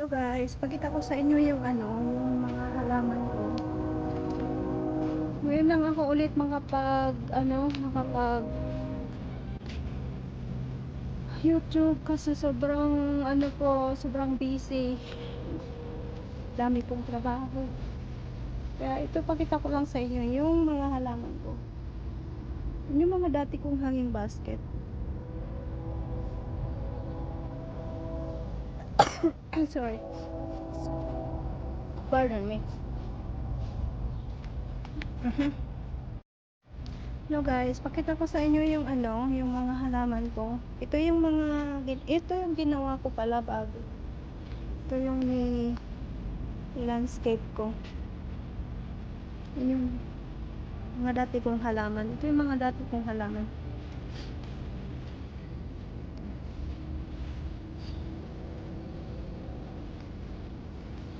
So guys, pakita ko sa inyo yung yung mga halaman ko. Ngayon lang ako ulit makapag YouTube kasi sobrang busy. Dami kong trabaho. Kaya ito pakita ko lang sa inyo yung mga halaman ko. Yung mga dati kong hanging basket. Sorry. Pardon me. Hello guys, pakita ko sa inyo yung yung mga halaman ko. Ito yung ginawa ko pala bago. Ito yung landscape ko. Yun yung mga dati kong halaman. Ito yung mga dati kong halaman.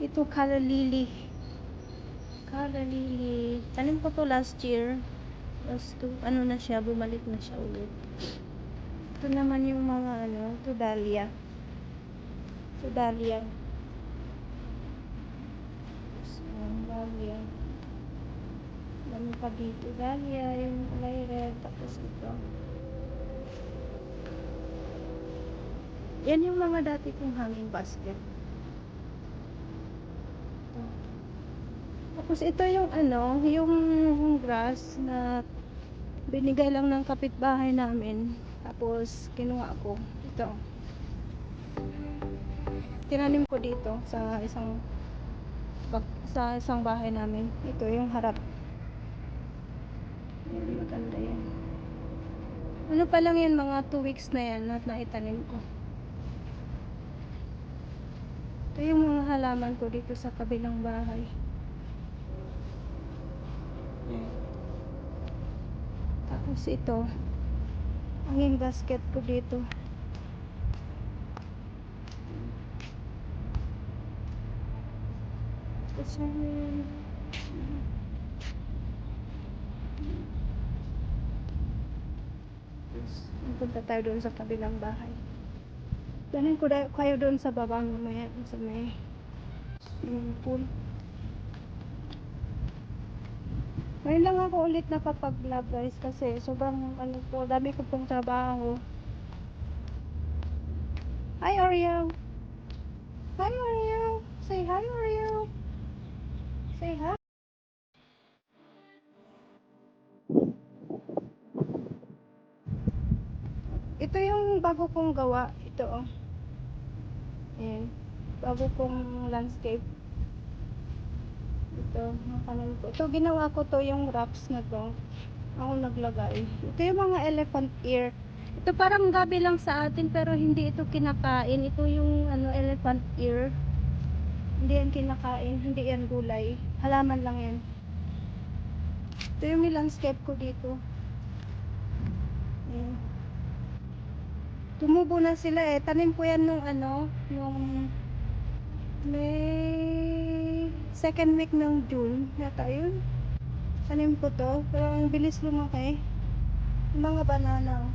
Ito calla lily. Calla lily. Tanim ko to last year. Na siya, bumalik na siya ulit. Ito naman yung mga ito dahlia. Ito dahlia. Dahlia. Dami pa dito. Dahlia, yung kulay red. Tapos ito. Yan yung mga dati kong hanging basket. Tapos ito yung yung grass na binigay lang ng kapitbahay namin. Tapos kinuha ko. Ito. Tinanim ko dito sa isang bahay namin. Ito yung harap. Yan, maganda yan. Ano pa lang yan, mga 2 weeks na yan at naitanim ko. Ito yung mga halaman ko dito sa kabilang bahay. Yan. Tapos ito, ang basket ko dito. Tapos punta tayo doon sa kabilang bahay. Danin ko kayo doon sa baba mamaya sa may swimming pool. Ngayon lang ako ulit nakapag-vlog guys kasi sobrang dami ko pong trabaho. Hi Oreo! Hi Oreo! Say hi Oreo! Say hi! Ito yung bago kong gawa. Ito oh. Ayan. Bago kong landscape. Ito, makanan ko. Ito, ginawa ko to yung rocks na to. Ako naglagay. Ito yung mga elephant ear. Ito parang gabi lang sa atin pero hindi ito kinakain. Ito yung elephant ear. Hindi yan kinakain. Hindi yan gulay. Halaman lang yan. Ito yung landscape ko dito. Ayan. Tumubo na sila eh. Tanim ko yan nung May second week ng June yata yun. Tanim ko to. Pero ang bilis lumaki. Yung mga banana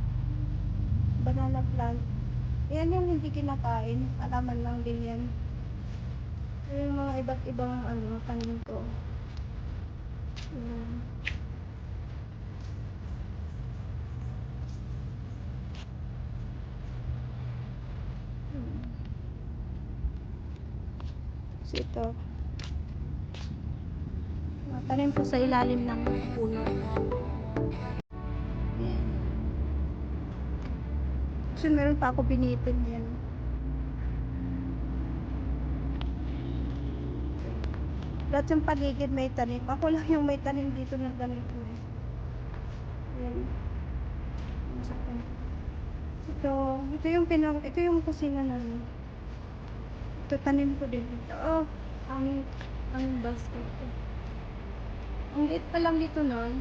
plant. Yan yung hindi kinakain. Alaman lang din yan. Yung mga iba't ibang tanim ko. Yan. So ito. Tanim ko sa ilalim ng puno. Yan. Kasi meron pa ako binitin yan. Lahat yung paligid may tanim. Ako lang yung may tanim dito na ganito eh. Yan. Ito yung kusina namin. Ito tanim ko din dito. Oh, ang basket ko. Ang liit pa lang dito nun.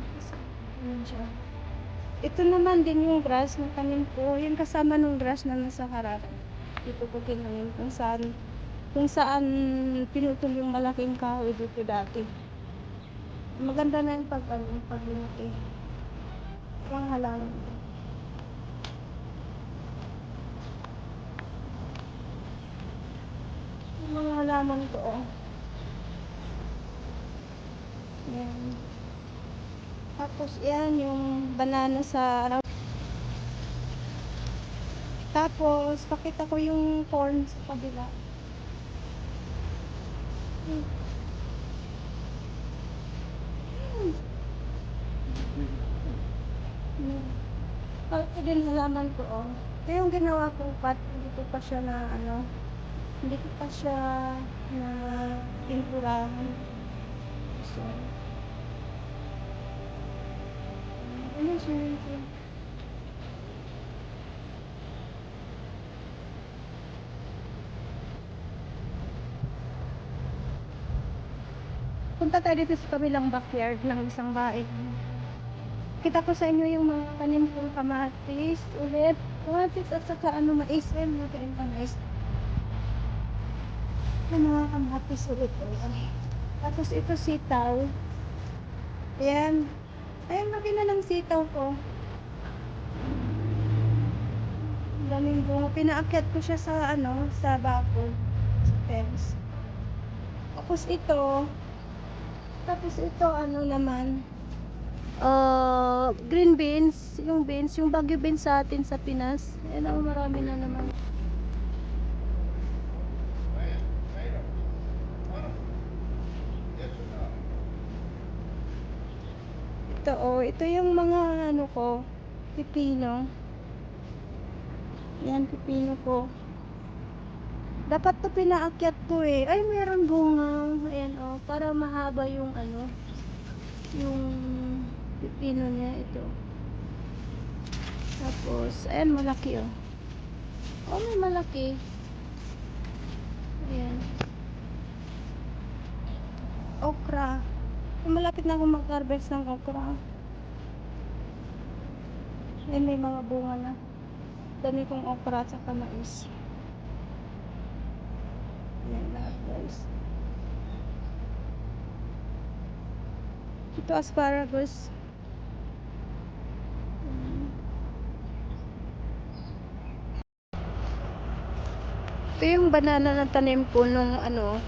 Ayan siya. Ito naman din yung grass na tanim ko. Yung kasama nung grass na nasa harap. Dito ko tinanim kung saan pinutol yung malaking kahoy dito dati. Maganda na yung paglaki. Yung halaman ko. Mga halaman ko, oh. Yan. Tapos, yan, yung banana sa araw. Tapos, pakita ko yung corn sa kabila. Hmm. Hmm. Ito din halaman ko, oh. Ito yung ginawa kong pot. Hindi ko pa siya na, hindi ko pa siya na timpurahan. So, ano yung swimming pool? Punta tayo dito sa kabilang backyard ng isang bahay. Kita ko sa inyo yung mga tanim kong kamatis ulit. Kamatis at saka mais. Ayun, mga tanim kamatis. Yung mga kamatis ulit. Tapos ito sitaw. Ayan. Ayan, laki na ng sitaw ko. Daming bunga. Pinaakyat ko siya sa sa bako. Sa fence. Tapos ito naman. Green beans. Yung beans. Yung Baguio beans sa atin sa Pinas. Ayan, marami na naman. Ito yung mga ko, pipino. Yan, pipino ko. Dapat to pinaakyat ko eh. Ay, meron bunga. Ayan para mahaba yung yung pipino niya ito. Tapos, ayan, malaki may malaki. Ayan. Okra. Malapit na akong mag-harvest ng okra. Ayan, may mga bunga na. Dami kong okra at saka mais. Ayan lahat, guys. Ito asparagus. Ito yung banana na tanim ko nung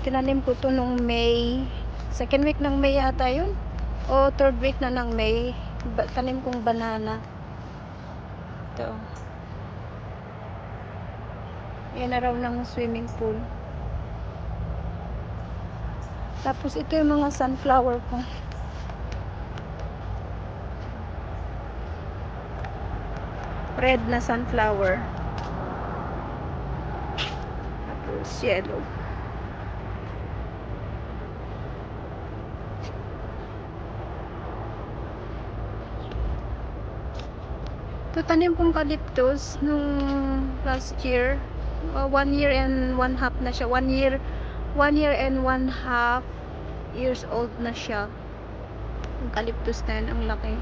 tinanim ko to nung May. Second week ng May yata yun. O third week na ng May. Tanim kong banana. Ito. Yan na raw ng swimming pool. Tapos ito yung mga sunflower ko. Red na sunflower. Tapos yellow. Ito tanim kong calyptus nung last year. 1 year and 1/2 na siya. 1 year and 1/2 years old na siya. Yung calyptus na yun, ang laki.